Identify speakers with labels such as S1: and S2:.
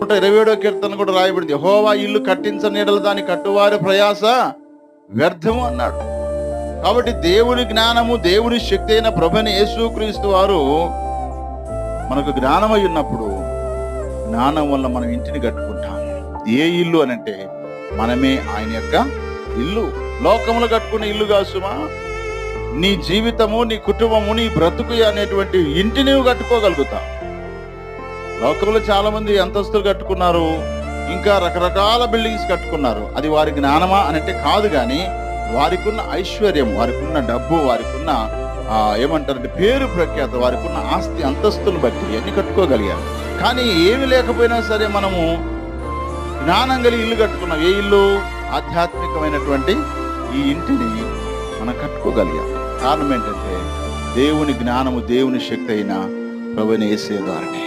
S1: 127వ కీర్తన కూడా రాయబడింది, యెహోవా ఇల్లు కట్టించని యెడల దాని కట్టువారి ప్రయాస వ్యర్థము అన్నాడు. కాబట్టి దేవుని జ్ఞానము, దేవుని శక్తి అయిన ప్రభువైన యేసుక్రీస్తు వారు మనకు జ్ఞానమై ఉన్నప్పుడు జ్ఞానం వల్ల మనం ఇంటిని కట్టుకుంటాం. ఏ ఇల్లు అనంటే మనమే ఆయన యొక్క ఇల్లు. లోకములు కట్టుకునే ఇల్లు కాదు సుమా. నీ జీవితము, నీ కుటుంబము, నీ బ్రతుకు అనేటువంటి ఇంటిని నువ్వు కట్టుకోగలుగుతావు. లోకంలో చాలా మంది అంతస్తులు కట్టుకున్నారు, ఇంకా రకరకాల బిల్డింగ్స్ కట్టుకున్నారు. అది వారి జ్ఞానమా అనంటే కాదు, కానీ వారికి ఉన్న ఐశ్వర్యం, వారికి ఉన్న డబ్బు, వారికి ఉన్న ఏమంటారంటే పేరు ప్రఖ్యాత, వారికి ఉన్న ఆస్తి అంతస్తులు బట్టి అన్ని కట్టుకోగలిగారు. కానీ ఏమి లేకపోయినా సరే మనము జ్ఞానం కలిగి ఇల్లు కట్టుకున్నాం. ఏ ఇల్లు? ఆధ్యాత్మికమైనటువంటి ఈ ఇంటిని మనం కట్టుకోగలిగాం. కారణం ఏంటంటే దేవుని జ్ఞానము, దేవుని శక్తి అయిన ప్రభువైన యేసయ్య ద్వారానే.